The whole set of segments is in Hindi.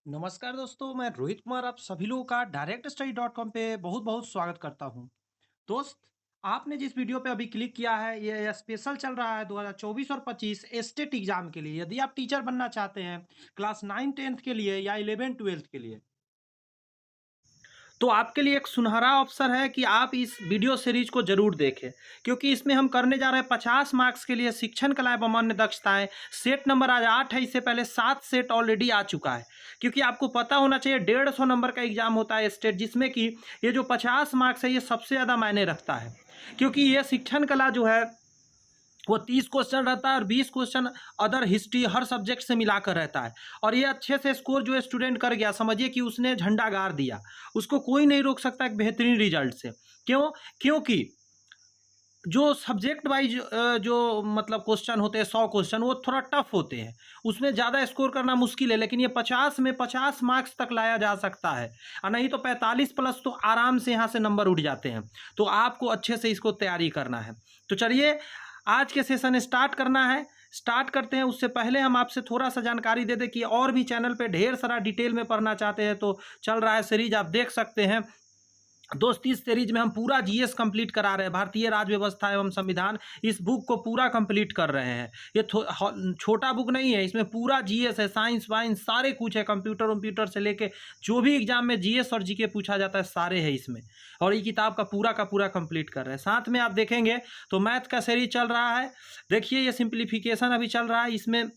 नमस्कार दोस्तों, मैं रोहित कुमार आप सभी लोगों का डायरेक्ट स्टडी डॉट कॉम पे बहुत बहुत स्वागत करता हूँ। दोस्त, आपने जिस वीडियो पे अभी क्लिक किया है ये स्पेशल चल रहा है 2024 और 25 स्टेट एग्जाम के लिए। यदि आप टीचर बनना चाहते हैं क्लास 9 10th के लिए या 11 12th के लिए, तो आपके लिए एक सुनहरा अवसर है कि आप इस वीडियो सीरीज को जरूर देखें, क्योंकि इसमें हम करने जा रहे हैं 50 मार्क्स के लिए शिक्षण कला एवं अन्य दक्षताएं। सेट नंबर आज 8 है, इससे पहले 7 सेट ऑलरेडी आ चुका है। क्योंकि आपको पता होना चाहिए 150 नंबर का एग्जाम होता है स्टेट, जिसमें कि ये जो 50 मार्क्स है ये सबसे ज़्यादा मायने रखता है। क्योंकि ये शिक्षण कला जो है वो 30 क्वेश्चन रहता है और 20 क्वेश्चन अदर हिस्ट्री हर सब्जेक्ट से मिलाकर रहता है। और ये अच्छे से स्कोर जो स्टूडेंट कर गया, समझिए कि उसने झंडा गाड़ दिया। उसको कोई नहीं रोक सकता एक बेहतरीन रिजल्ट से। क्यों? क्योंकि जो सब्जेक्ट वाइज जो मतलब क्वेश्चन होते हैं 100 क्वेश्चन, वो थोड़ा टफ होते हैं। उसमें ज़्यादा स्कोर करना मुश्किल है, लेकिन ये 50 में 50 मार्क्स तक लाया जा सकता है। और नहीं तो 45 प्लस तो आराम से यहाँ से नंबर उठ जाते हैं। तो आपको अच्छे से इसको तैयारी करना है। तो चलिए आज के सेशन स्टार्ट करना है। स्टार्ट करते हैं। उससे पहले हम आपसे थोड़ा सा जानकारी दे दें कि और भी चैनल पे ढेर सारा डिटेल में पढ़ना चाहते हैं तो चल रहा है सीरीज, आप देख सकते हैं। दोस्त, इस सीरीज में हम पूरा जीएस कंप्लीट करा रहे हैं। भारतीय राज्य व्यवस्था एवं संविधान, इस बुक को पूरा कंप्लीट कर रहे हैं। ये छोटा बुक नहीं है, इसमें पूरा जीएस है, साइंस वाइंस सारे कुछ है। कंप्यूटर वम्प्यूटर से लेके जो भी एग्जाम में जीएस और जीके पूछा जाता है सारे है इसमें। और ये किताब का पूरा कंप्लीट कर रहे हैं। साथ में आप देखेंगे तो मैथ का सीरीज चल रहा है। देखिए ये सिंप्लीफिकेशन अभी चल रहा है। इसमें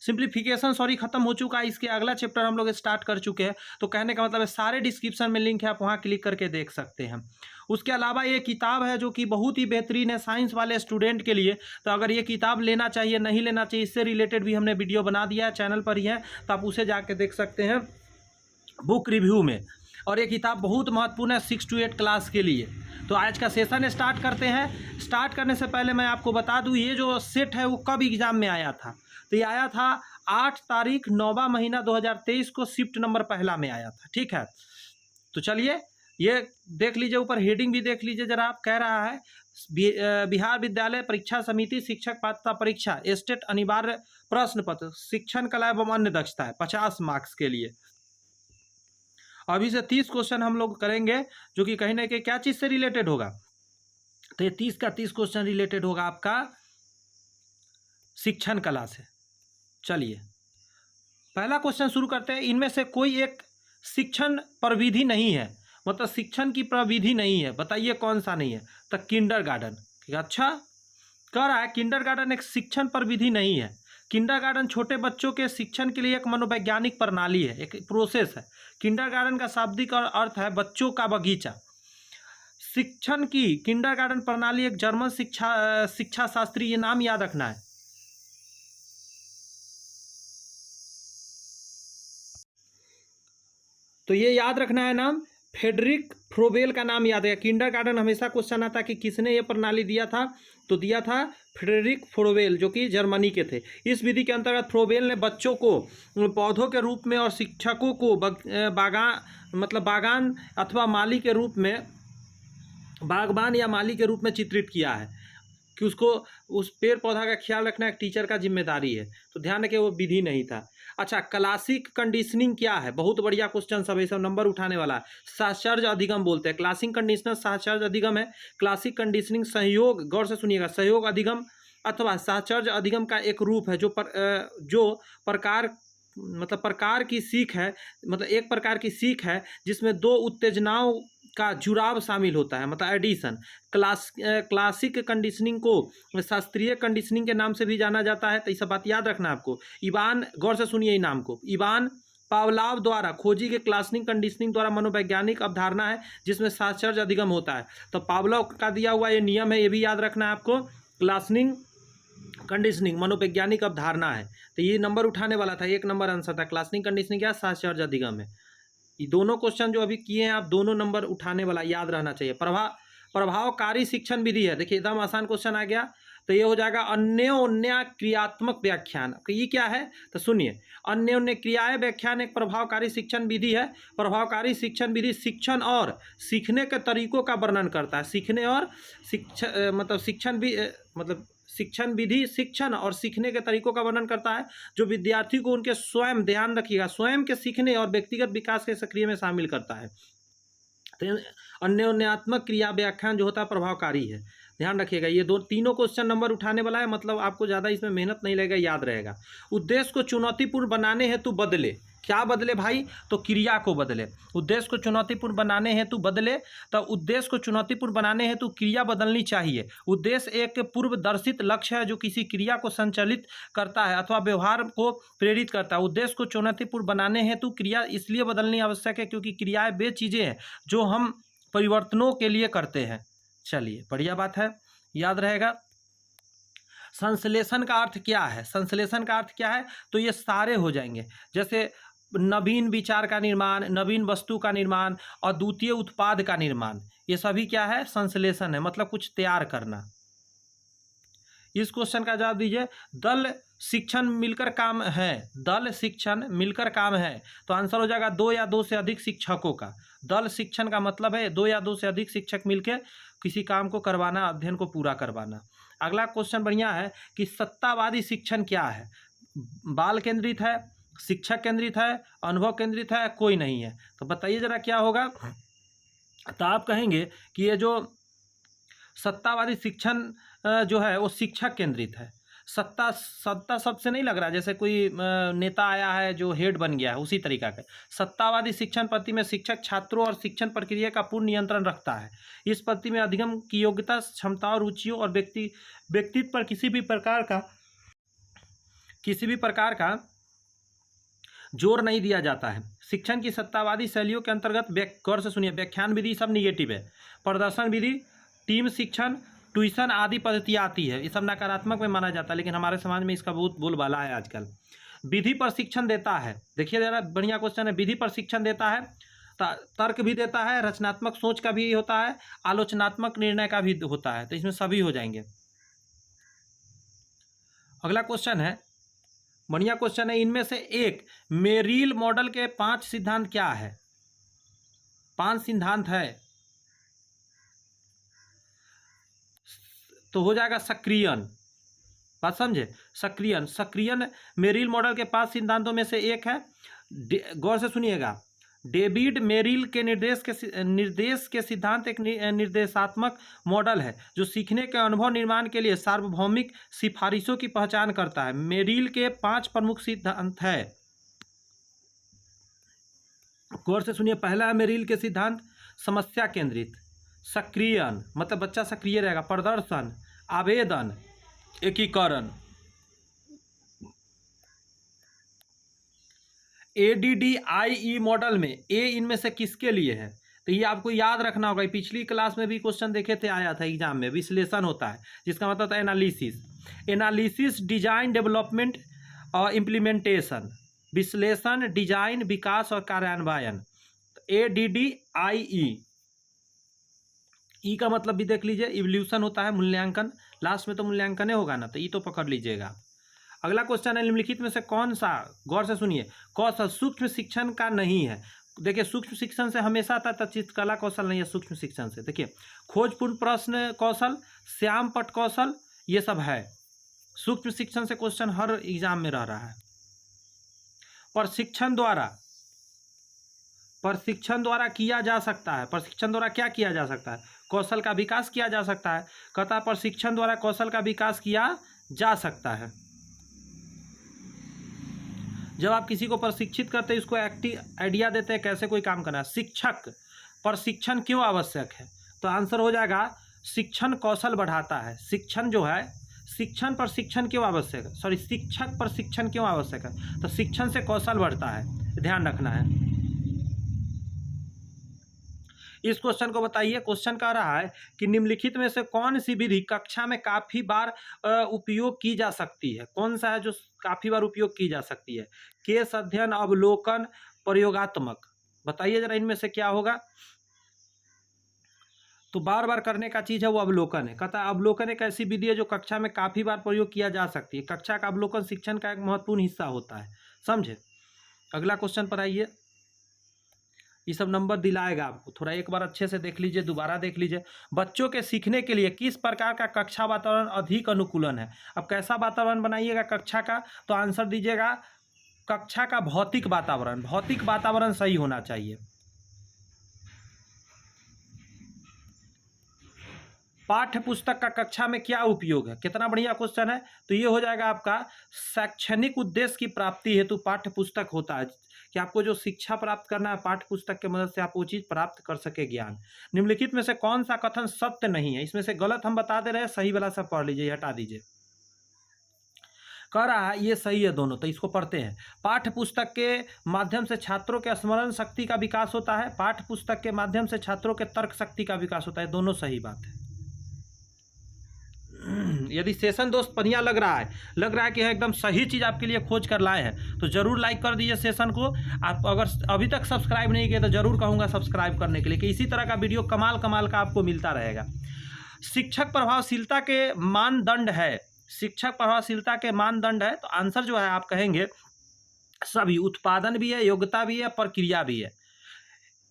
सिंप्लीफिकेशन खत्म हो चुका है। इसके अगला चैप्टर हम लोग स्टार्ट कर चुके हैं। तो कहने का मतलब है सारे डिस्क्रिप्शन में लिंक है, आप वहाँ क्लिक करके देख सकते हैं। उसके अलावा ये किताब है जो कि बहुत ही बेहतरीन है साइंस वाले स्टूडेंट के लिए। तो अगर ये किताब लेना चाहिए नहीं लेना चाहिए, इससे रिलेटेड भी हमने वीडियो बना दिया है, चैनल पर ही है, तो आप उसे जाके देख सकते हैं बुक रिव्यू में। और ये किताब बहुत महत्वपूर्ण है 6 to 8 क्लास के लिए। तो आज का सेशन स्टार्ट करते हैं। स्टार्ट करने से पहले मैं आपको बता दूं ये जो सेट है वो कब एग्ज़ाम में आया था। तो ये आया था 8 तारीख 9वां महीना 2023 को, शिफ्ट नंबर पहला में आया था। ठीक है, तो चलिए ये देख लीजिए, ऊपर हेडिंग भी देख लीजिए जरा। आप कह रहा है बिहार विद्यालय परीक्षा समिति शिक्षक पात्रता परीक्षा स्टेट अनिवार्य प्रश्न पत्र शिक्षण कला एवं अन्य दक्षता है 50 मार्क्स के लिए। अभी से 30 क्वेश्चन हम लोग करेंगे जो कि कहीं ना कहीं क्या चीज़ से रिलेटेड होगा। तो ये 30 का 30 क्वेश्चन रिलेटेड होगा आपका शिक्षण कला से। चलिए पहला क्वेश्चन शुरू करते हैं। इनमें से कोई एक शिक्षण प्रविधि नहीं है, मतलब शिक्षण की प्रविधि नहीं है, बताइए कौन सा नहीं है। तो किंडरगार्टन। अच्छा, कह रहा है किंडरगार्टन एक शिक्षण प्रविधि नहीं है। किंडरगार्टन छोटे बच्चों के शिक्षण के लिए एक मनोवैज्ञानिक प्रणाली है, एक प्रोसेस है। किंडरगार्टन का शाब्दिक अर्थ है बच्चों का बगीचा। शिक्षण की किंडरगार्टन प्रणाली एक जर्मन शिक्षा शास्त्री, ये नाम याद रखना है। तो ये याद रखना है नाम, फ्रेडरिक फ्रोबेल का नाम याद है। किंडरगार्टन हमेशा क्वेश्चन आता कि किसने ये प्रणाली दिया था, तो दिया था फ्रेडरिक फ्रोबेल, जो कि जर्मनी के थे। इस विधि के अंतर्गत फ्रोबेल ने बच्चों को पौधों के रूप में और शिक्षकों को बागान अथवा माली के रूप में, बागबान या माली के रूप में चित्रित किया है कि उसको उस पेड़ पौधा का ख्याल रखना एक टीचर का जिम्मेदारी है। तो ध्यान रखिए वो विधि नहीं था। अच्छा, क्लासिक कंडीशनिंग क्या है? बहुत बढ़िया क्वेश्चन, सब ये सब नंबर उठाने वाला है। साहचर्य अधिगम बोलते हैं। क्लासिक कंडीशनर साहचर्य अधिगम है। क्लासिक कंडीशनिंग सहयोग, गौर से सुनिएगा, सहयोग अधिगम अथवा साहचर्य अधिगम का एक रूप है जो प्रकार की सीख है, मतलब एक प्रकार की सीख है जिसमें दो उत्तेजनाओं का जुड़ाव शामिल होता है, मतलब एडिशन। क्लासिक कंडीशनिंग को शास्त्रीय कंडीशनिंग के नाम से भी जाना जाता है। तो ये सब बात याद रखना आपको। इवान, गौर से सुनिए नाम को, इवान पावलाव द्वारा खोजी गई क्लासिक कंडीशनिंग द्वारा मनोवैज्ञानिक अवधारणा है जिसमें साहचर्य अधिगम होता है। तो पावलाव का दिया हुआ ये नियम है, ये भी याद रखना है आपको। क्लासिक कंडीशनिंग मनोवैज्ञानिक अवधारणा है। तो ये नंबर उठाने वाला था, 1 नंबर आंसर था। क्लासिक कंडीशनिंग क्या, साहचर्य अधिगम है। ये दोनों क्वेश्चन जो अभी किए हैं आप, दोनों नंबर उठाने वाला याद रहना चाहिए। प्रभावकारी शिक्षण विधि है। देखिए एकदम आसान क्वेश्चन आ गया। तो ये हो जाएगा अन्योन्या क्रियात्मक व्याख्यान। तो ये क्या है, तो सुनिए, अन्योन्य क्रियाएं व्याख्यान एक प्रभावकारी शिक्षण विधि है। प्रभावकारी शिक्षण विधि शिक्षण और सीखने के तरीकों का वर्णन करता है। सीखने और शिक्षण भी मतलब शिक्षण विधि शिक्षण और सीखने के तरीकों का वर्णन करता है, जो विद्यार्थी को उनके स्वयं, ध्यान रखिएगा, स्वयं के सीखने और व्यक्तिगत विकास के सक्रिय में शामिल करता है। तो अन्योन्यात्मक क्रिया व्याख्यान जो होता है प्रभावकारी है। ध्यान रखिएगा, ये तीनों क्वेश्चन नंबर उठाने वाला है, मतलब आपको ज़्यादा इसमें मेहनत नहीं लगेगा, याद रहेगा। उद्देश्य को चुनौतीपूर्ण बनाने हेतु बदले, क्या बदले भाई, तो क्रिया को बदले। उद्देश्य को चुनौतीपूर्ण बनाने हेतु बदले, तो उद्देश्य को चुनौतीपूर्ण बनाने हेतु क्रिया बदलनी चाहिए। उद्देश्य एक पूर्वदर्शित लक्ष्य है जो किसी क्रिया को संचालित करता है अथवा व्यवहार को प्रेरित करता है। उद्देश्य को चुनौतीपूर्ण बनाने हेतु क्रिया इसलिए बदलनी आवश्यक है क्योंकि क्रियाएं वे चीज़ें हैं जो हम परिवर्तनों के लिए करते हैं। चलिए, बढ़िया बात है, याद रहेगा। संश्लेषण का अर्थ क्या है? संश्लेषण का अर्थ क्या है? तो ये सारे हो जाएंगे, जैसे नवीन विचार का निर्माण, नवीन वस्तु का निर्माण, अद्वितीय उत्पाद का निर्माण, ये सभी क्या है? संश्लेषण है, मतलब कुछ तैयार करना। इस क्वेश्चन का जवाब दीजिए। दल शिक्षण मिलकर काम है, दल शिक्षण मिलकर काम है, तो आंसर हो जाएगा 2 या 2 से अधिक शिक्षकों का। दल शिक्षण का मतलब है 2 या 2 से अधिक शिक्षक मिलकर किसी काम को करवाना, अध्ययन को पूरा करवाना। अगला क्वेश्चन बढ़िया है कि सत्तावादी शिक्षण क्या है? बाल केंद्रित है, शिक्षक केंद्रित है, अनुभव केंद्रित है, कोई नहीं है। तो बताइए जरा क्या होगा। तो आप कहेंगे कि ये जो सत्तावादी शिक्षण जो है वो शिक्षक केंद्रित है। सत्ता सबसे नहीं लग रहा, जैसे कोई नेता आया है जो हेड बन गया है, उसी तरीका का। सत्तावादी शिक्षण पद्धति में शिक्षक छात्रों और शिक्षण प्रक्रिया का पूर्ण नियंत्रण रखता है। इस पद्धति में अधिगम की योग्यता, क्षमताओं, रुचियों और व्यक्तित्व पर किसी भी प्रकार का जोर नहीं दिया जाता है। शिक्षण की सत्तावादी शैलियों के अंतर्गत गौर से सुनिए, व्याख्यान विधि सब निगेटिव है, प्रदर्शन विधि, टीम शिक्षण, ट्यूशन आदि पद्धतियाँ आती है, ये सब नकारात्मक में माना जाता है, लेकिन हमारे समाज में इसका बहुत बोलबाला है आजकल। विधि पर शिक्षण देता है, देखिए जरा बढ़िया क्वेश्चन है। विधि पर शिक्षण देता है, तर्क भी देता है, रचनात्मक सोच का भी होता है, आलोचनात्मक निर्णय का भी होता है, तो इसमें सभी हो जाएंगे। अगला क्वेश्चन है, बढ़िया क्वेश्चन है। इनमें से एक मेरिल मॉडल के 5 सिद्धांत क्या है? 5 सिद्धांत है, तो हो जाएगा सक्रियन। बात समझे, सक्रियन मेरिल मॉडल के 5 सिद्धांतों में से एक है। गौर से सुनिएगा, डेविड मेरिल के निर्देश के सिद्धांत एक निर्देशात्मक मॉडल है जो सीखने के अनुभव निर्माण के लिए सार्वभौमिक सिफारिशों की पहचान करता है। मेरिल के 5 प्रमुख सिद्धांत है, गौर से सुनिए। पहला है मेरिल के सिद्धांत, समस्या केंद्रित, सक्रियन मतलब बच्चा सक्रिय रहेगा, प्रदर्शन, आवेदन, एकीकरण। ADDIE मॉडल में ए इनमें से किसके लिए है? तो ये आपको याद रखना होगा, पिछली क्लास में भी क्वेश्चन देखे थे, आया था एग्जाम में। विश्लेषण होता है जिसका मतलब था एनालिसिस, डिजाइन, डेवलपमेंट और इम्प्लीमेंटेशन। विश्लेषण, डिजाइन, विकास और कार्यान्वयन। ADDIE। ई का मतलब भी देख लीजिए, इवोल्यूशन होता है, मूल्यांकन, लास्ट में तो मूल्यांकन होगा ना, तो ई तो पकड़ लीजिएगा। अगला क्वेश्चन है, निम्नलिखित में से कौन सा, गौर से सुनिए, कौशल सूक्ष्म शिक्षण का नहीं है? देखिए, सूक्ष्म शिक्षण से हमेशा आता है, चित्रकला कौशल नहीं है सूक्ष्म शिक्षण से। देखिए, खोजपूर्ण प्रश्न कौशल, श्याम पट कौशल, ये सब है। सूक्ष्म शिक्षण से क्वेश्चन हर एग्जाम में रह रहा है। प्रशिक्षण द्वारा किया जा सकता है। प्रशिक्षण द्वारा क्या किया जा सकता है? कौशल का विकास किया जा सकता है। कहता है प्रशिक्षण द्वारा कौशल का विकास किया जा सकता है। जब आप किसी को प्रशिक्षित करते हैं, उसको एक्टिव आइडिया देते हैं कैसे कोई काम करना है। शिक्षक प्रशिक्षण क्यों आवश्यक है? तो आंसर हो जाएगा, शिक्षण कौशल बढ़ाता है। शिक्षण जो है, शिक्षण प्रशिक्षण क्यों आवश्यक है, सॉरी शिक्षक प्रशिक्षण क्यों आवश्यक है? तो शिक्षण से कौशल बढ़ता है, ध्यान रखना है। इस क्वेश्चन को बताइए। क्वेश्चन कह रहा है कि निम्नलिखित में से कौन सी विधि कक्षा में काफ़ी बार उपयोग की जा सकती है? कौन सा है जो काफ़ी बार उपयोग की जा सकती है? केस अध्ययन, अवलोकन, प्रयोगात्मक। बताइए जरा इनमें से क्या होगा। तो बार बार करने का चीज़ है वो अवलोकन है। कहता है अवलोकन एक ऐसी विधि है जो कक्षा में काफ़ी बार प्रयोग किया जा सकती है। कक्षा का अवलोकन शिक्षण का एक महत्वपूर्ण हिस्सा होता है, समझे। अगला क्वेश्चन पर आइए। ये सब नंबर दिलाएगा आपको। थोड़ा एक बार अच्छे से देख लीजिए, दोबारा देख लीजिए। बच्चों के सीखने के लिए किस प्रकार का कक्षा वातावरण अधिक अनुकूलन है। अब कैसा वातावरण बनाइएगा कक्षा का, तो आंसर दीजिएगा कक्षा का भौतिक वातावरण। भौतिक वातावरण सही होना चाहिए। पाठ्य पुस्तक का कक्षा में क्या उपयोग है, कितना बढ़िया क्वेश्चन है। तो ये हो जाएगा आपका शैक्षणिक उद्देश्य की प्राप्ति हेतु पाठ्य पुस्तक होता है कि आपको जो शिक्षा प्राप्त करना है पाठ्य पुस्तक के मदद से आप वो चीज़ प्राप्त कर सके ज्ञान। निम्नलिखित में से कौन सा कथन सत्य नहीं है, इसमें से गलत हम बता दे रहे हैं, सही वाला सब पढ़ लीजिए, हटा दीजिए। कह रहा है ये सही है दोनों, तो इसको पढ़ते हैं। पाठ्य पुस्तक के माध्यम से छात्रों के स्मरण शक्ति का विकास होता है, पाठ्य पुस्तक के माध्यम से छात्रों के तर्क शक्ति का विकास होता है, दोनों सही बात है। यदि सेशन दोस्त बढ़िया लग रहा है कि एकदम सही चीज़ आपके लिए खोज कर लाए हैं, तो ज़रूर लाइक कर दीजिए सेशन को। आप अगर अभी तक सब्सक्राइब नहीं किए तो ज़रूर कहूँगा सब्सक्राइब करने के लिए, कि इसी तरह का वीडियो कमाल का आपको मिलता रहेगा। शिक्षक प्रभावशीलता के मानदंड है, शिक्षक प्रभावशीलता के मानदंड है, तो आंसर जो है आप कहेंगे सभी। उत्पादन भी है, योग्यता भी है, प्रक्रिया भी है।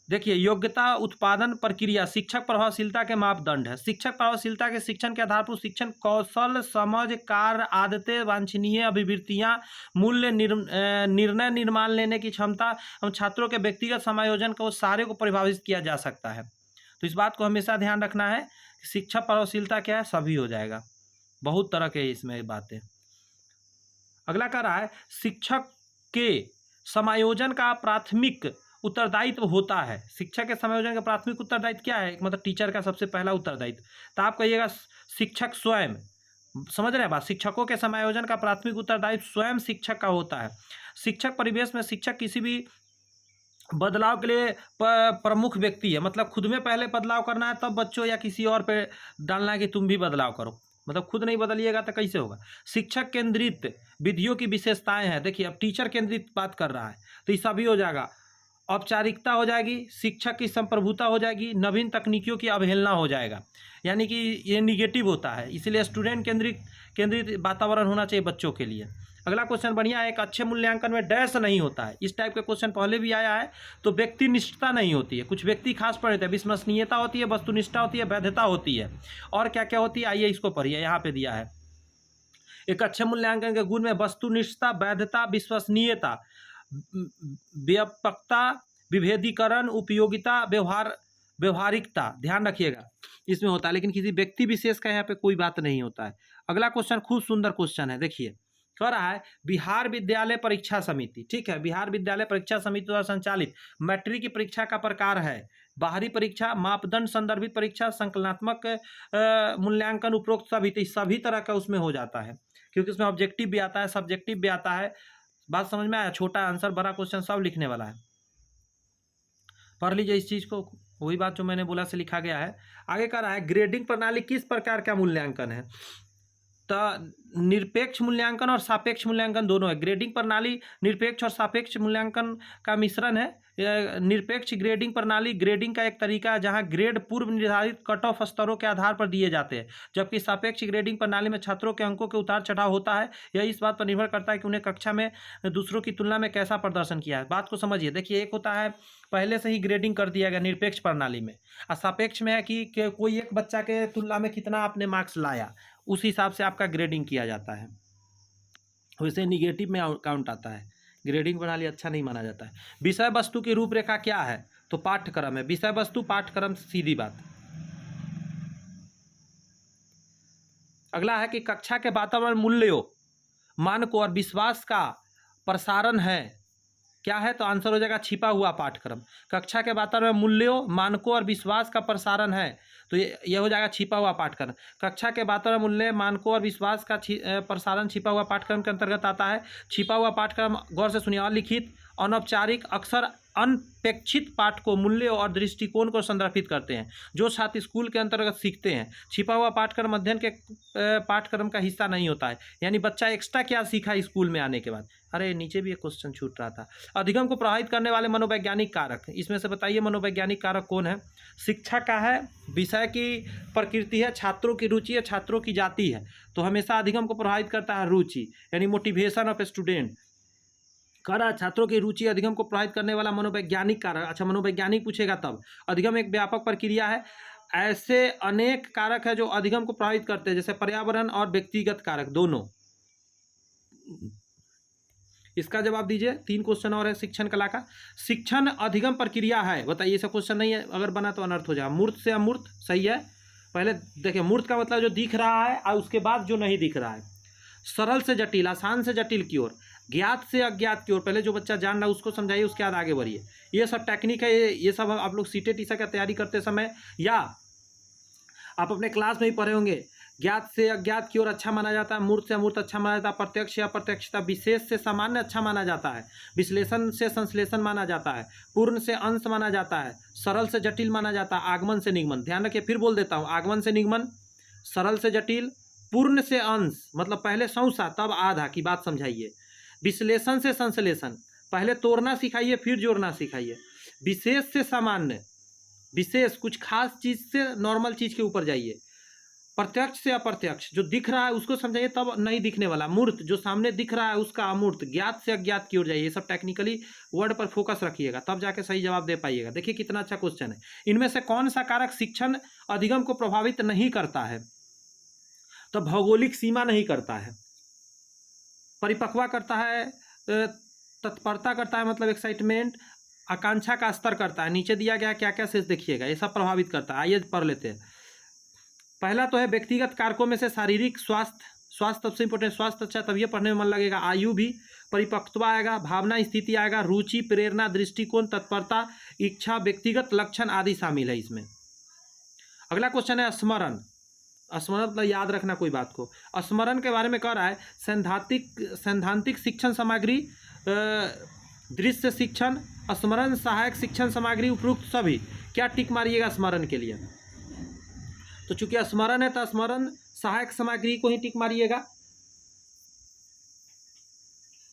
देखिए, योग्यता, उत्पादन, प्रक्रिया शिक्षक प्रभावशीलता के मापदंड है। शिक्षक प्रभावशीलता के शिक्षण के आधार पर शिक्षण कौशल, समझ, कार्य, आदतें, वांछनीय अभिवृत्तियां, मूल्य, निर्णय निर्माण लेने की क्षमता एवं छात्रों के व्यक्तिगत समायोजन को सारे को परिभाषित किया जा सकता है। तो इस बात को हमेशा ध्यान रखना है कि शिक्षक प्रभावशीलता क्या है, सभी हो जाएगा। बहुत तरह के इसमें बातें। अगला कह रहा है शिक्षक के समायोजन का प्राथमिक उत्तरदायित्व होता है। शिक्षक के समायोजन का प्राथमिक उत्तरदायित्व क्या है, मतलब टीचर का सबसे पहला उत्तरदायित्व। तो आप कहिएगा शिक्षक स्वयं, समझ रहे हैं बात। शिक्षकों के समायोजन का प्राथमिक उत्तरदायित्व स्वयं शिक्षक का होता है। शिक्षक परिवेश में शिक्षक किसी भी बदलाव के लिए प्रमुख व्यक्ति है, मतलब खुद में पहले बदलाव करना है, तब बच्चों या किसी और पे डालना है कि तुम भी बदलाव करो, मतलब खुद नहीं बदलिएगा तो कैसे होगा। शिक्षक केंद्रित विधियों की विशेषताएं हैं। देखिए, अब टीचर केंद्रित बात कर रहा है तो ये सभी हो जाएगा। औपचारिकता हो जाएगी, शिक्षक की संप्रभुता हो जाएगी, नवीन तकनीकियों की अवहेलना हो जाएगा, यानी कि ये निगेटिव होता है। इसलिए स्टूडेंट केंद्रित वातावरण होना चाहिए बच्चों के लिए। अगला क्वेश्चन बढ़िया है। एक अच्छे मूल्यांकन में डैश नहीं होता है। इस टाइप का क्वेश्चन पहले भी आया है। तो व्यक्तिनिष्ठता नहीं होती है, कुछ व्यक्ति खास पर रहते हैं। विश्वसनीयता होती है, वस्तुनिष्ठता होती है, वैधता होती है, और क्या क्या होती है, आइए इसको पढ़िए, यहाँ पे दिया है। एक अच्छे मूल्यांकन के गुण में वस्तुनिष्ठता, वैधता, विश्वसनीयता, व्यापकता, विभेदीकरण, उपयोगिता, व्यवहारिकता, ध्यान रखिएगा इसमें होता है, लेकिन किसी व्यक्ति विशेष का यहाँ पे कोई बात नहीं होता है। अगला क्वेश्चन खूब सुंदर क्वेश्चन है, देखिए कह रहा है बिहार विद्यालय परीक्षा समिति, ठीक है, बिहार विद्यालय परीक्षा समिति द्वारा संचालित मैट्रिक की परीक्षा का प्रकार है बाहरी परीक्षा, मापदंड संदर्भित परीक्षा, संकलनात्मक मूल्यांकन, उपरोक्त सभी। तो सभी तरह का उसमें हो जाता है, क्योंकि उसमें ऑब्जेक्टिव भी आता है, सब्जेक्टिव भी आता है। बात समझ में आया। छोटा आंसर, बड़ा क्वेश्चन सब लिखने वाला है, पढ़ लीजिए इस चीज़ को, वही बात जो मैंने बोला से लिखा गया है। आगे कह रहा है ग्रेडिंग प्रणाली किस प्रकार का मूल्यांकन है। तो निरपेक्ष मूल्यांकन और सापेक्ष मूल्यांकन दोनों है। ग्रेडिंग प्रणाली निरपेक्ष और सापेक्ष मूल्यांकन का मिश्रण है। निरपेक्ष ग्रेडिंग प्रणाली ग्रेडिंग का एक तरीका है जहां ग्रेड पूर्व निर्धारित कट ऑफ स्तरों के आधार पर दिए जाते हैं, जबकि सापेक्ष ग्रेडिंग प्रणाली में छात्रों के अंकों के उतार चढ़ाव होता है। यह इस बात पर निर्भर करता है कि उन्हें कक्षा में दूसरों की तुलना में कैसा प्रदर्शन किया है। बात को समझिए। देखिए, एक होता है पहले से ही ग्रेडिंग कर दिया गया निरपेक्ष प्रणाली में, और सापेक्ष में है कि कोई एक बच्चा के तुलना में कितना आपने मार्क्स लाया, उस हिसाब से आपका ग्रेडिंग किया जाता है। वैसे निगेटिव में काउंट आता है। ग्रेडिंग प्रणाली अच्छा नहीं माना जाता है। विषय वस्तु की रूपरेखा क्या है, तो पाठ्यक्रम है। विषय वस्तु पाठ्यक्रम, सीधी बात। अगला है कि कक्षा के वातावरण मूल्यों, मानकों और विश्वास का प्रसारण है। क्या है, तो आंसर हो जाएगा छिपा हुआ पाठ्यक्रम। कक्षा के वातावरण मूल्यों, मानकों और विश्वास का प्रसारण है, तो ये हो जाएगा छिपा हुआ पाठ्यक्रम। कक्षा के वातावरण मूल्य, मानकों और विश्वास का प्रसारण छिपा हुआ पाठ्यक्रम के अंतर्गत आता है। छिपा हुआ पाठ्यक्रम, गौर से सुनिए, अलिखित, अनौपचारिक, अक्सर अनपेक्षित पाठ को, मूल्यों और दृष्टिकोण को संदर्भित करते हैं जो छात्र स्कूल के अंतर्गत सीखते हैं। छिपा हुआ पाठ्यक्रम अध्ययन के पाठ्यक्रम का हिस्सा नहीं होता है, यानी बच्चा एक्स्ट्रा क्या सीखा स्कूल में आने के बाद। अरे नीचे भी एक क्वेश्चन छूट रहा था। अधिगम को प्रभावित करने वाले मनोवैज्ञानिक कारक, इसमें से बताइए मनोवैज्ञानिक कारक कौन है। शिक्षा का है, विषय की प्रकृति है, छात्रों की रुचि है, छात्रों की जाति है। तो हमेशा अधिगम को प्रभावित करता है रुचि, यानी मोटिवेशन ऑफ स्टूडेंट। कह रहा है छात्रों की रुचि अधिगम को प्रभावित करने वाला मनोवैज्ञानिक कारक। अच्छा, मनोवैज्ञानिक पूछेगा तब। अधिगम एक व्यापक प्रक्रिया है। ऐसे अनेक कारक है जो अधिगम को प्रभावित करते हैं, जैसे पर्यावरण और व्यक्तिगत कारक दोनों। इसका जवाब दीजिए। 3 क्वेश्चन और है शिक्षण कला का। शिक्षण अधिगम प्रक्रिया है, बताइए। ऐसा क्वेश्चन नहीं है, अगर बना तो अनर्थ हो जाएगा। मूर्त से अमूर्त, सही है। पहले देखिए, मूर्त का मतलब जो दिख रहा है और उसके बाद जो नहीं दिख रहा है। सरल से जटिल, आसान से जटिल की ओर, ज्ञात से अज्ञात की ओर। पहले जो बच्चा जान रहा है उसको समझाइए, उसके बाद आगे बढ़िए। ये सब टेक्निक है, ये सब आप लोग सीटेट टीसा का तैयारी करते समय या आप अपने क्लास में ही पढ़े होंगे। ज्ञात से अज्ञात की ओर अच्छा माना जाता है, मूर्त से अमूर्त अच्छा माना जाता है, प्रत्यक्ष या अप्रत्यक्षता, विशेष से सामान्य अच्छा माना जाता है, विश्लेषण से संश्लेषण माना जाता है, पूर्ण से अंश माना जाता है, सरल से जटिल माना जाता है, आगमन से निगमन। ध्यान रखिए, फिर बोल देता हूँ। आगमन से निगमन, सरल से जटिल, पूर्ण से अंश, मतलब पहले सौसा तब आधा की बात समझाइए। विश्लेषण से संश्लेषण, पहले तोड़ना सिखाइए फिर जोड़ना सिखाइए। विशेष से सामान्य, विशेष कुछ खास चीज से नॉर्मल चीज के ऊपर जाइए। प्रत्यक्ष से अप्रत्यक्ष, जो दिख रहा है उसको समझाइए तब नहीं दिखने वाला। मूर्त, जो सामने दिख रहा है उसका अमूर्त। ज्ञात से अज्ञात की ओर जाइए। ये सब टेक्निकली वर्ड पर फोकस रखिएगा, तब जाके सही जवाब दे पाइएगा। देखिए कितना अच्छा क्वेश्चन है। इनमें से कौन सा कारक शिक्षण अधिगम को प्रभावित नहीं करता है? तो भौगोलिक सीमा नहीं करता है, परिपक्वा करता है, तत्परता करता है, मतलब एक्साइटमेंट, आकांक्षा का स्तर करता है। नीचे दिया गया क्या क्या शेष देखिएगा, ये सब प्रभावित करता है। आइए पढ़ लेते हैं। पहला तो है व्यक्तिगत कारकों में से शारीरिक स्वास्थ्य। स्वास्थ्य सबसे इंपॉर्टेंट। स्वास्थ्य अच्छा तब ये पढ़ने में मन लगेगा। आयु भी, परिपक्वता आएगा, भावना स्थिति आएगा, रुचि, प्रेरणा, दृष्टिकोण, तत्परता, इच्छा, व्यक्तिगत लक्षण आदि शामिल है इसमें। अगला क्वेश्चन है स्मरण। स्मरण मतलब याद रखना कोई बात को। स्मरण के बारे में कह रहा है सैद्धांतिक शिक्षण सामग्री, दृश्य शिक्षण, स्मरण सहायक शिक्षण सामग्री, उपरोक्त सभी। क्या टिक मारिएगा स्मरण के लिए? तो चूंकि स्मरण है तो स्मरण सहायक सामग्री को ही टिक मारिएगा।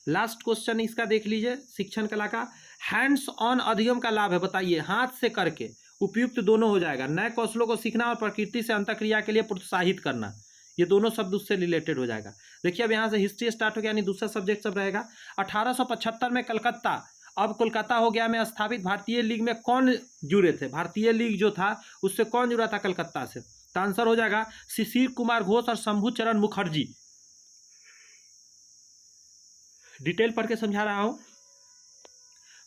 लास्ट क्वेश्चन इसका देख लीजिए, शिक्षण कला का। हैंड्स ऑन अधिगम का लाभ है, बताइए। हाथ से करके उपयुक्त दोनों हो जाएगा। नए कौशलों को सीखना और प्रकृति से अंतःक्रिया के लिए प्रोत्साहित करना, ये दोनों शब्द उससे रिलेटेड हो जाएगा। देखिए अब यहाँ से हिस्ट्री स्टार्ट हो गया, यानी दूसरा सब्जेक्ट सब रहेगा। 1875 में कलकत्ता, अब कोलकाता हो गया, में स्थापित भारतीय लीग में कौन जुड़े थे? भारतीय लीग जो था उससे कौन जुड़ा था कलकत्ता से? तो आंसर हो जाएगा शिशिर कुमार घोष और शंभू चरण मुखर्जी। डिटेल पढ़ के समझा रहा हूं।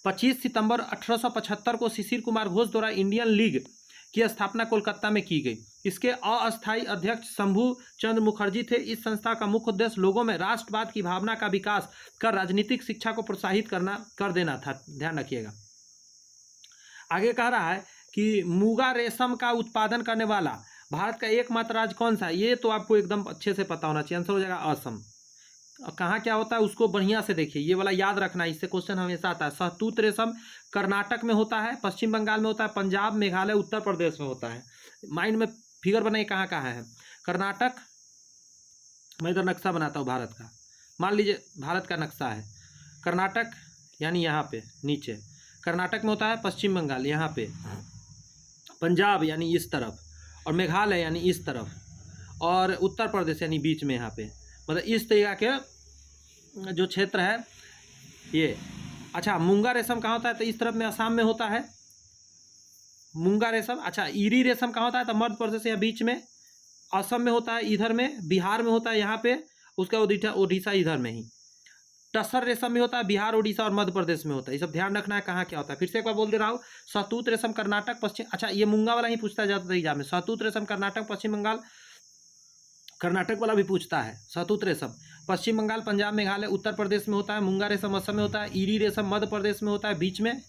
25 सितंबर 1875 को शिशिर कुमार घोष द्वारा इंडियन लीग की स्थापना कोलकाता में की गई। इसके अस्थायी अध्यक्ष शंभू चंद्र मुखर्जी थे। इस संस्था का मुख्य उद्देश्य लोगों में राष्ट्रवाद की भावना का विकास कर राजनीतिक शिक्षा को प्रोत्साहित कर देना था। ध्यान रखिएगा। आगे कह रहा है कि मूंगा रेशम का उत्पादन करने वाला भारत का एकमात्र राज्य कौन सा है? ये तो आपको एकदम अच्छे से पता होना चाहिए। आंसर हो जाएगा असम। कहाँ क्या होता है उसको बढ़िया से देखिए, ये वाला याद रखना, इससे क्वेश्चन हमेशा आता है। शहतूत रेशम कर्नाटक में होता है, पश्चिम बंगाल में होता है, पंजाब, मेघालय, उत्तर प्रदेश में होता है। माइंड में फिगर बनाइए कहाँ कहाँ है। कर्नाटक, मैं इधर नक्शा बनाता हूँ भारत का। मान लीजिए भारत का नक्शा है, कर्नाटक यानी यहाँ पे नीचे, कर्नाटक में होता है, पश्चिम बंगाल यहाँ पे, पंजाब यानी इस तरफ, और मेघालय यानी इस तरफ, और उत्तर प्रदेश यानी बीच में यहाँ पे। मतलब इस तरीका के जो क्षेत्र है ये। अच्छा, मूंगा रेशम कहाँ होता है? तो इस तरफ में असम में होता है मूंगा रेशम। अच्छा, ईरी रेशम कहाँ होता है? तो मध्य प्रदेश या बीच में, असम में होता है, इधर में, बिहार में होता है यहाँ पे, उसका उड़ीसा इधर में ही। टसर रेशम में होता है बिहार, उड़ीसा और मध्य प्रदेश में होता है। ये सब ध्यान रखना है कहाँ क्या होता है। फिर से एक बार बोल दे रहा हूँ, शहतूत रेशम कर्नाटक, पश्चिम, अच्छा ये मूंगा वाला ही पूछता जाता था एग्जाम में। शहतूत रेशम कर्नाटक, पश्चिम बंगाल, कर्नाटक वाला भी पूछता है। शहतूत रेशम पश्चिम बंगाल, पंजाब, मेघालय, उत्तर प्रदेश में होता है। मूंगा रेशम असम में होता है। ईरी रेशम मध्य प्रदेश में होता है, बीच में,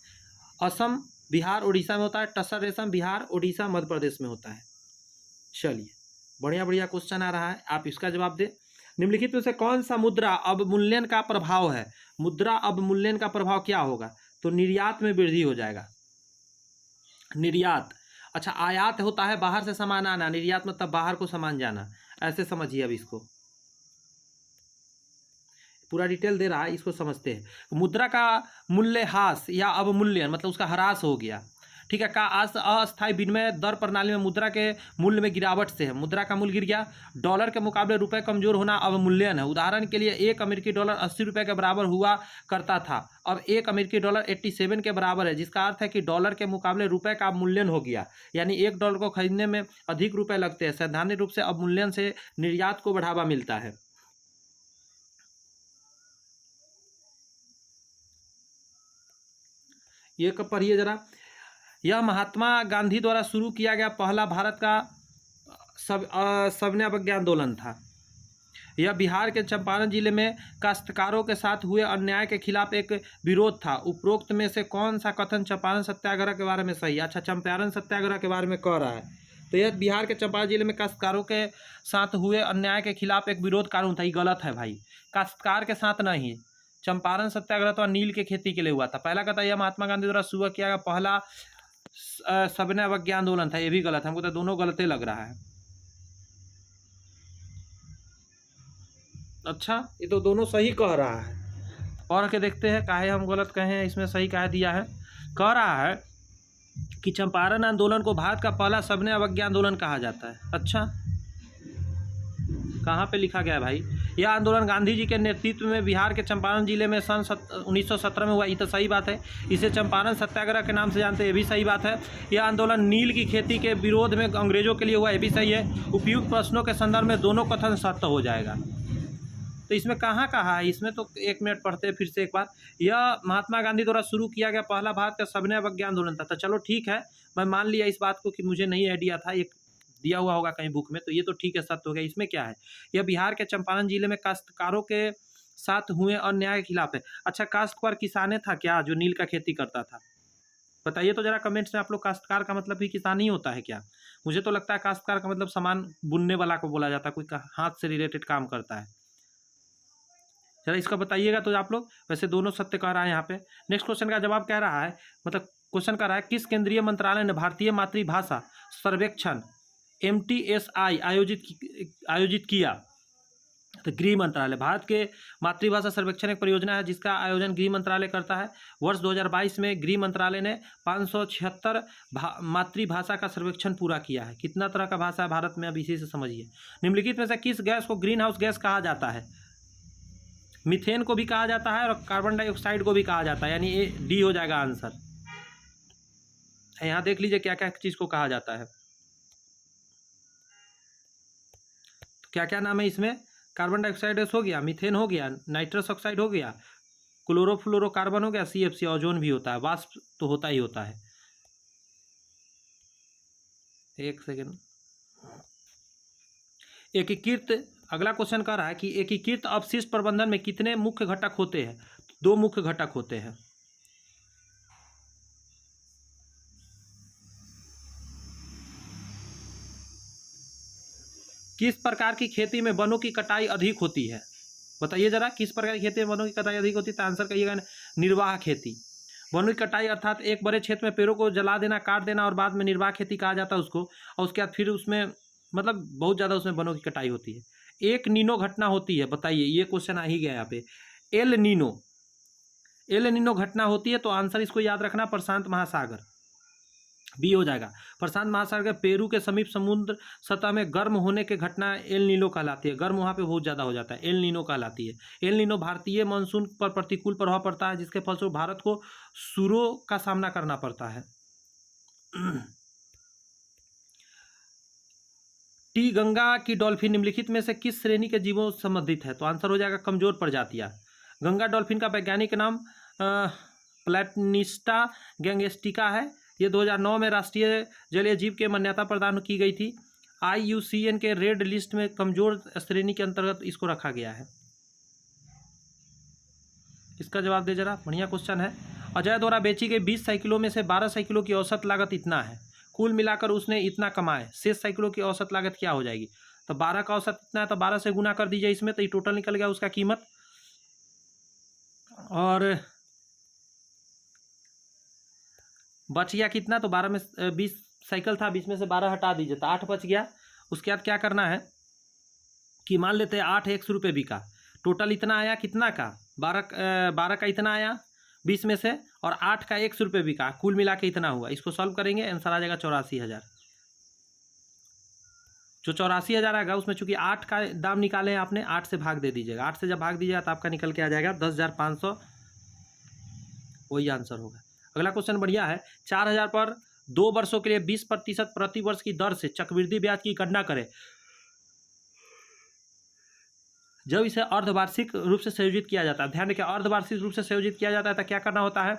असम, बिहार, उड़ीसा में होता है। टसर रेशम बिहार, उड़ीसा, मध्य प्रदेश में होता है। चलिए, बढ़िया बढ़िया क्वेश्चन आ रहा है, आप इसका जवाब दें। निम्नलिखित में से कौन सा मुद्रा अवमूल्यन का प्रभाव है? मुद्रा अवमूल्यन का प्रभाव क्या होगा? तो निर्यात में वृद्धि हो जाएगा। निर्यात, अच्छा आयात होता है बाहर से सामान आना, निर्यात मतलब बाहर को सामान जाना, ऐसे समझिए। अब इसको पूरा डिटेल दे रहा है, इसको समझते हैं। मुद्रा का मूल्य ह्रास या अवमूल्यन मतलब उसका ह्रास हो गया। ठीक है, का अस्थायी विनिमय दर प्रणाली में मुद्रा के मूल्य में गिरावट से है, मुद्रा का मूल्य गिर गया। डॉलर के मुकाबले रुपए कमजोर होना अवमूल्यन है। उदाहरण के लिए 1 अमेरिकी डॉलर 80 रुपये के बराबर हुआ करता था, अब 1 अमेरिकी डॉलर 87 के बराबर है, जिसका अर्थ है कि डॉलर के मुकाबले रुपए का अवमूल्यन हो गया, यानी 1 डॉलर को खरीदने में अधिक रुपए लगते हैं। सैद्धांतिक रूप से अवमूल्यन से निर्यात को बढ़ावा मिलता है। ये कब पढ़िए जरा। यह महात्मा गांधी द्वारा शुरू किया गया पहला भारत का सविनय अवज्ञा आंदोलन था। यह बिहार के चंपारण जिले में काश्तकारों के साथ हुए अन्याय के खिलाफ एक विरोध था। उपरोक्त में से कौन सा कथन चंपारण सत्याग्रह के बारे में सही है? अच्छा, चंपारण सत्याग्रह के बारे में कह रहा है, तो यह बिहार के चंपारण जिले में काश्तकारों के साथ हुए अन्याय के खिलाफ एक विरोध कानून था। ये गलत है भाई, काश्तकार के साथ नहीं। चंपारण सत्याग्रह तो नील के खेती के लिए हुआ था। पहला कहता है यह महात्मा गांधी द्वारा शुरू किया गया पहला सविनय अवज्ञा आंदोलन था, ये भी गलत है, हमको तो दोनों गलते लग रहा है। अच्छा, ये तो दोनों सही कह रहा है, और के देखते हैं काहे हम गलत कहे हैं, इसमें सही काहे दिया है। कह रहा है कि चंपारण आंदोलन को भारत का पहला सविनय अवज्ञा आंदोलन कहा जाता है। अच्छा, कहाँ पे लिखा गया है भाई? यह आंदोलन गांधी जी के नेतृत्व में बिहार के चंपारण जिले में सन 1917 में हुआ, ये तो सही बात है। इसे चंपारण सत्याग्रह के नाम से जानते हैं, ये भी सही बात है। यह आंदोलन नील की खेती के विरोध में अंग्रेजों के लिए हुआ, ये भी सही है। उपयुक्त प्रश्नों के संदर्भ में दोनों कथन सत्य हो जाएगा। तो इसमें कहाँ कहा है? इसमें तो 1 मिनट पढ़ते हैं फिर से एक बार। यह महात्मा गांधी द्वारा शुरू किया गया पहला भारत का सविनय अवज्ञा आंदोलन था। तो चलो ठीक है, मैं मान लिया इस बात को कि मुझे नहीं आइडिया था, एक दिया हुआ होगा कहीं बुक में, तो ये तो ठीक है, सत्य हो गया। इसमें क्या है? यह बिहार के चंपारण जिले में काश्तकारों के साथ हुए अन्याय के खिलाफ है। अच्छा, काश्तकार किसाने था क्या जो नील का खेती करता था? बताइए तो जरा कमेंट्स में आप लोग। काश्तकार का मतलब भी किसान ही होता है क्या? मुझे तो लगता है काश्तकार का मतलब सामान बुनने वाला को बोला जाता है, कोई हाथ से रिलेटेड काम करता है। जरा इसका बताइएगा तो आप लोग। वैसे दोनों सत्य कह रहा है यहाँ पे। नेक्स्ट क्वेश्चन का जवाब कह रहा है, मतलब क्वेश्चन कह रहा है, किस केंद्रीय मंत्रालय ने भारतीय मातृभाषा सर्वेक्षण MTSI आयोजित किया? तो गृह मंत्रालय। भारत के मातृभाषा सर्वेक्षण एक परियोजना है जिसका आयोजन गृह मंत्रालय करता है। वर्ष 2022 में गृह मंत्रालय ने 576 मातृभाषा का सर्वेक्षण पूरा किया है। कितना तरह का भाषा है भारत में, अब इसी से समझिए। निम्नलिखित में से किस गैस को ग्रीन हाउस गैस कहा जाता है? मीथेन को भी कहा जाता है और कार्बन डाइऑक्साइड को भी कहा जाता है, यानी ये डी हो जाएगा आंसर। यहाँ देख लीजिए क्या क्या चीज़ को कहा जाता है। तो क्या क्या नाम है इसमें? कार्बन डाइऑक्साइड हो गया, मीथेन हो गया, नाइट्रस ऑक्साइड हो गया, क्लोरोफ्लोरोकार्बन हो गया, CFC, ओजोन भी होता है, वाष्प तो होता ही होता है। एक सेकेंड। एकीकृत, अगला क्वेश्चन कह रहा है कि एकीकृत अपशिष्ट प्रबंधन में कितने मुख्य घटक होते हैं? 2 मुख्य घटक होते हैं। किस प्रकार की खेती में वनों की कटाई अधिक होती है? बताइए जरा, किस प्रकार की खेती में वनों की कटाई अधिक होती है? तो आंसर कहिएगा निर्वाह खेती। वनों की कटाई अर्थात एक बड़े क्षेत्र में पेड़ों को जला देना, काट देना और बाद में निर्वाह खेती कहा जाता है उसको, और उसके बाद फिर उसमें मतलब बहुत ज़्यादा उसमें वनों की कटाई होती है। एक नीनो घटना होती है, बताइए, ये क्वेश्चन आ ही गया यहाँ पे। एल नीनो घटना होती है, तो आंसर इसको याद रखना, प्रशांत महासागर, बी हो जाएगा। प्रशांत महासागर के पेरू के समीप समुद्र सतह में गर्म होने के घटना एल नीनो कहलाती है। गर्म वहाँ पे बहुत ज़्यादा हो जाता है, एल नीनो कहलाती है। एल नीनो भारतीय मानसून पर प्रतिकूल प्रभाव पड़ता है, जिसके फलस्वरूप भारत को सूरों का सामना करना पड़ता है। टी गंगा की डॉल्फिन निम्नलिखित में से किस श्रेणी के जीवों से संबंधित है? तो आंसर हो जाएगा कमजोर प्रजातियां। गंगा डॉल्फिन का वैज्ञानिक नाम प्लेटनिस्टा गैंगेस्टिका है। ये 2009 में राष्ट्रीय जलीय जीव के मान्यता प्रदान की गई थी। IUCN के रेड लिस्ट में कमजोर श्रेणी के अंतर्गत इसको रखा गया है। इसका जवाब दे जरा, बढ़िया क्वेश्चन है। अजय द्वारा बेची गई 20 साइकिलों में से 12 साइकिलों की औसत लागत इतना है। कुल मिलाकर उसने इतना कमाए, शेष साइकिलों की औसत लागत क्या हो जाएगी? तो 12 का औसत इतना है, तो 12 से गुना कर दीजिए इसमें, तो ये टोटल निकल गया उसका कीमत। और बच गया कितना? तो 12 में 20 साइकिल था, 20 में से 12 हटा दीजिए तो 8 बच गया। उसके बाद क्या करना है कि मान लेते हैं 8 100 रुपये बिका, टोटल इतना आया कितना का? 12 का इतना आया 20 में से, और 8 का 100 रुपये बिका, कुल मिला के इतना हुआ। इसको सॉल्व करेंगे, आंसर आ जाएगा 84,000। जो 84,000 आएगा उसमें चूंकि 8 का दाम निकाले हैं आपने, 8 से भाग दे दीजिएगा। 8 से जब भाग दीजिएगा तो आपका निकल के आ जाएगा 10,500, वही आंसर होगा। अगला क्वेश्चन बढ़िया है। 4,000 पर 2 वर्षों के लिए 20% प्रति वर्ष की दर से चक्रवृद्धि ब्याज की गणना करें। जब इसे अर्धवार्षिक रूप से संयोजित किया जाता है, ध्यान रखिए अर्धवार्षिक रूप से संयोजित किया जाता है तो क्या करना होता है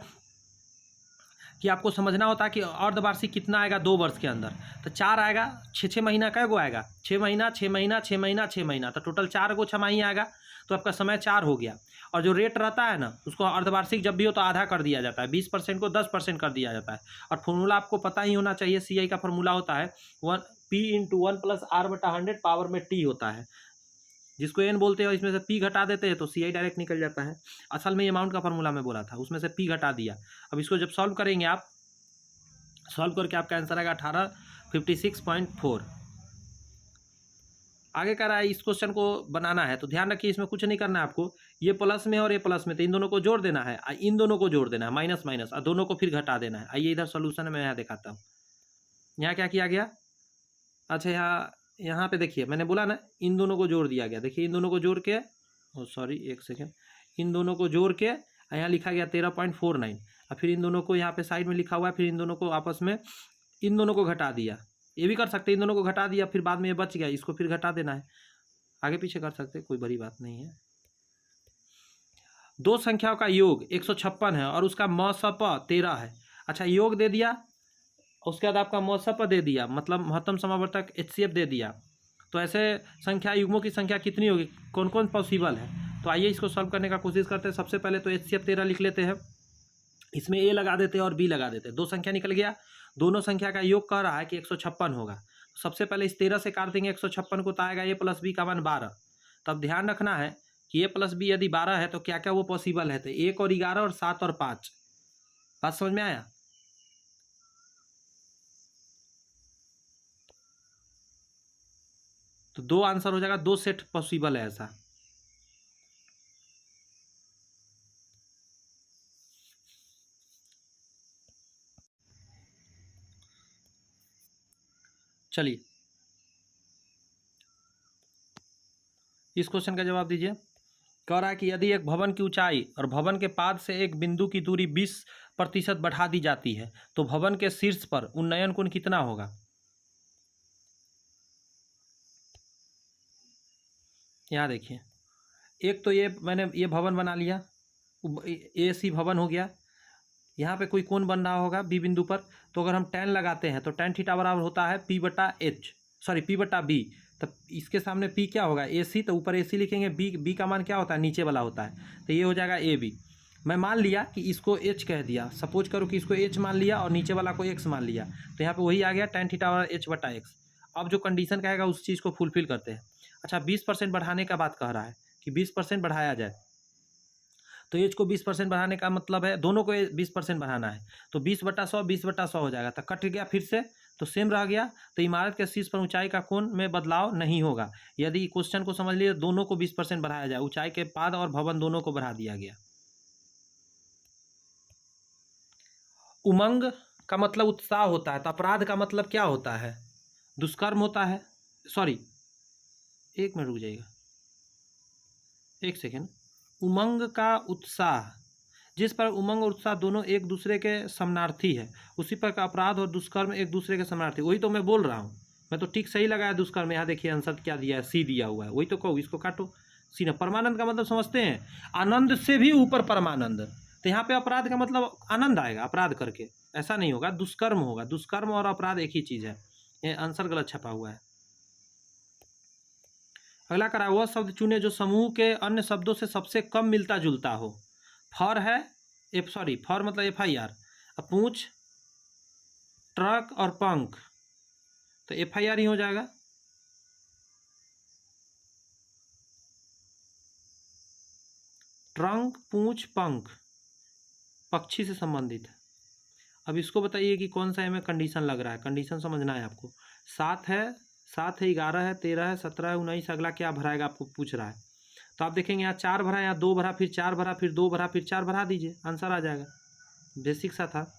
कि आपको समझना होता है कि अर्धवार्षिक कितना आएगा 2 वर्ष के अंदर। तो 4 आएगा, 6 महीना का गो आएगा, 6 महीना 6 महीना 6 महीना 6 महीना, तो टोटल 4 गो छमाही आएगा, तो आपका समय 4 हो गया। और जो रेट रहता है ना उसको अर्धवार्षिक जब भी हो तो आधा कर दिया जाता है, 20% को 10% कर दिया जाता है। और फॉर्मूला आपको पता ही होना चाहिए, CI का फॉर्मूला होता है P × 1 + R/100 पावर में T होता है, जिसको n बोलते हैं। इसमें से P घटा देते हैं तो CI डायरेक्ट निकल जाता है। असल में ये अमाउंट का फॉर्मूला मैं बोला था, उसमें से P घटा दिया। अब इसको जब सॉल्व करेंगे आप, सॉल्व करके आपका आंसर आएगा 1856.4। आगे कह रहा है इस क्वेश्चन को बनाना है, तो ध्यान रखिए इसमें कुछ नहीं करना है आपको। ये प्लस में और ये प्लस में, तो इन दोनों को जोड़ देना है, इन दोनों को जोड़ देना है, माइनस माइनस, और दोनों को फिर घटा देना है। आइए इधर सोल्यूशन मैं यहाँ दिखाता हूँ। यहाँ क्या किया गया, अच्छा यहाँ पे देखिए मैंने बोला ना इन दोनों को जोड़ दिया गया। देखिए इन दोनों को जोड़ के, सॉरी एक सेकेंड, इन दोनों को जोड़ के यहाँ लिखा गया 13.49, और फिर इन दोनों को यहाँ पे साइड में लिखा हुआ है, फिर इन दोनों को आपस में, इन दोनों को घटा दिया। ये भी कर सकते हैं, इन दोनों को घटा दिया, फिर बाद में ये बच गया, इसको फिर घटा देना है। आगे पीछे कर सकते हैं, कोई बड़ी बात नहीं है। दो संख्याओं का योग 156 है और उसका मसप 13 है। अच्छा योग दे दिया, उसके बाद आपका मसप दे दिया, मतलब महत्तम समावर्तक HCF दे दिया। तो ऐसे संख्या युग्मों की संख्या कितनी होगी, कौन कौन पॉसिबल है। तो आइए इसको सॉल्व करने का कोशिश करते हैं। सबसे पहले तो HCF 13 लिख लेते हैं, इसमें A लगा देते हैं और B लगा देते हैं। दो संख्या निकल गया, दोनों संख्या का योग कह रहा है कि 156 होगा। सबसे पहले इस 13 से काट देंगे 156 को, तो आएगा A + B का मान 12। तब ध्यान रखना है कि A + B यदि 12 है तो क्या क्या वो पॉसिबल है, तो 1 और 11 और 7 और 5। बात समझ में आया। तो 2 आंसर हो जाएगा, 2 सेट पॉसिबल है ऐसा। चलिए इस क्वेश्चन का जवाब दीजिए। कह रहा है कि यदि एक भवन की ऊंचाई और भवन के पाद से एक बिंदु की दूरी 20% बढ़ा दी जाती है तो भवन के शीर्ष पर उन्नयन कोण कितना होगा। यहाँ देखिए, एक तो ये मैंने ये भवन बना लिया, AC भवन हो गया। यहाँ पे कोई कोण बन रहा होगा B बिंदु पर, तो अगर हम tan लगाते हैं तो tan थीटा बराबर होता है P/H, सॉरी P/B। तो इसके सामने P क्या होगा, AC, तो ऊपर AC लिखेंगे, B का मान क्या होता है, नीचे वाला होता है, तो ये हो जाएगा AB। मैं मान लिया कि इसको H कह दिया, सपोज करो कि इसको H मान लिया और नीचे वाला को X मान लिया, तो यहाँ पे वही आ गया tan थीटा बराबर H/X। अब जो कंडीशन कहेगा उस चीज़ को फुलफिल करते हैं। अच्छा 20% बढ़ाने का बात कह रहा है कि 20% बढ़ाया जाए, तो एज को 20% बढ़ाने का मतलब है दोनों को 20% बढ़ाना है, तो 20/100 20/100 हो जाएगा, तो कट गया फिर से, तो सेम रह गया। तो इमारत के शीर्ष पर ऊंचाई का कोण में बदलाव नहीं होगा। यदि क्वेश्चन को समझ लिए, दोनों को 20% बढ़ाया जाए, ऊंचाई के पाद और भवन दोनों को बढ़ा दिया गया। उमंग का मतलब उत्साह होता है, तो अपराध का मतलब क्या होता है, दुष्कर्म होता है। सॉरी एक मिनट रुक जाइएगा, एक सेकेंड। उमंग का उत्साह, जिस पर उमंग और उत्साह दोनों एक दूसरे के समानार्थी है, उसी पर का अपराध और दुष्कर्म एक दूसरे के समानार्थी। वही तो मैं बोल रहा हूँ, मैं तो ठीक सही लगाया दुष्कर्म। यहाँ देखिए आंसर क्या दिया है, C दिया हुआ है, वही तो कहूँ, इसको काटो C ना। परमानंद का मतलब समझते हैं, आनंद से भी ऊपर परमानंद। तो यहाँ पे अपराध का मतलब आनंद आएगा, अपराध करके ऐसा नहीं होगा, दुष्कर्म होगा। दुष्कर्म और अपराध एक ही चीज़ है। ये आंसर गलत छपा हुआ है। अगला करा, वह शब्द चुने जो समूह के अन्य शब्दों से सबसे कम मिलता जुलता हो। फर है, फर मतलब FIR, पूंछ, ट्रक और पंख, तो FIR ही हो जाएगा। ट्रंक, पूंछ, पंख पक्षी से संबंधित है। अब इसको बताइए कि कौन सा इसमें कंडीशन लग रहा है, कंडीशन समझना है आपको। 7 है, 11 है, 13 है, 17 है, 19, अगला क्या भराएगा आपको पूछ रहा है। तो आप देखेंगे यहाँ 4 भरा, यहाँ 2 भरा, फिर 4 भरा, फिर 2 भरा, फिर 4 भरा दीजिए, आंसर आ जाएगा। बेसिक सा था।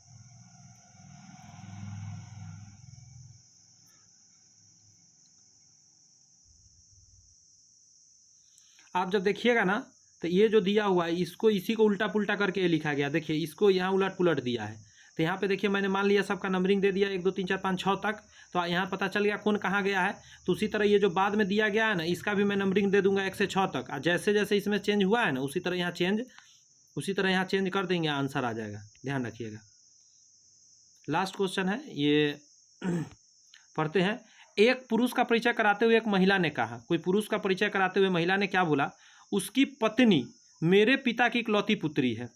आप जब देखिएगा ना तो ये जो दिया हुआ है इसको इसी को उल्टा पुल्टा करके ये लिखा गया। देखिए इसको यहाँ उलट पुलट दिया है। तो यहाँ पे देखिए मैंने मान लिया सबका नंबरिंग दे दिया 1 2 3 4 5 6 तक। तो यहाँ पता चल गया कौन कहाँ गया है। तो उसी तरह ये जो बाद में दिया गया है ना इसका भी मैं नंबरिंग दे दूंगा 1 से 6 तक। और जैसे जैसे इसमें चेंज हुआ है ना उसी तरह यहाँ चेंज कर देंगे, आंसर आ जाएगा। ध्यान रखिएगा। लास्ट क्वेश्चन है ये पढ़ते हैं। एक पुरुष का परिचय कराते हुए एक महिला ने कहा, कोई पुरुष का परिचय कराते हुए महिला ने क्या बोला? उसकी पत्नी मेरे पिता की इकलौती पुत्री है।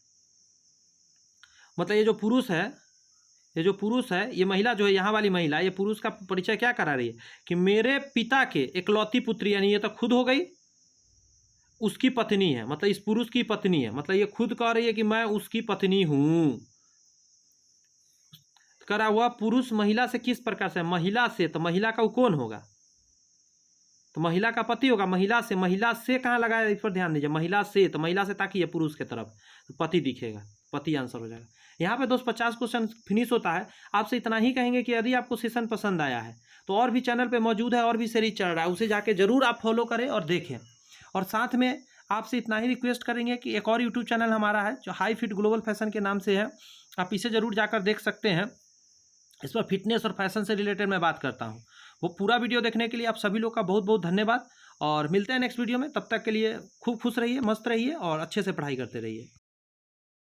मतलब ये जो पुरुष है ये महिला जो है यहाँ वाली महिला, ये पुरुष का परिचय क्या करा रही है कि मेरे पिता के इकलौती पुत्री, यानी ये तो खुद हो गई, उसकी पत्नी है, मतलब इस पुरुष की पत्नी है। मतलब ये खुद कह रही है कि मैं उसकी पत्नी हूँ। करा हुआ पुरुष महिला से किस प्रकार से? महिला से, तो महिला का वो कौन होगा? तो महिला का पति होगा। महिला से कहाँ लगाया, इस पर ध्यान दीजिए। महिला से, तो महिला से ताकि ये पुरुष के तरफ, तो पति दिखेगा, पति आंसर हो जाएगा। यहाँ पे दोस्त 50 क्वेश्चन फिनिश होता है। आपसे इतना ही कहेंगे कि यदि आपको सेशन पसंद आया है तो और भी चैनल पे मौजूद है, और भी सीरीज चल रहा है, उसे जाके जरूर आप फॉलो करें और देखें। और साथ में आपसे इतना ही रिक्वेस्ट करेंगे कि एक और यूट्यूब चैनल हमारा है जो हाई फिट ग्लोबल फैशन के नाम से है, आप इसे ज़रूर जाकर देख सकते हैं। इस पर फिटनेस और फैशन से रिलेटेड मैं बात करता हूँ। वो पूरा वीडियो देखने के लिए आप सभी लोग का बहुत बहुत धन्यवाद, और मिलते हैं नेक्स्ट वीडियो में। तब तक के लिए खूब खुश रहिए, मस्त रहिए और अच्छे से पढ़ाई करते रहिए।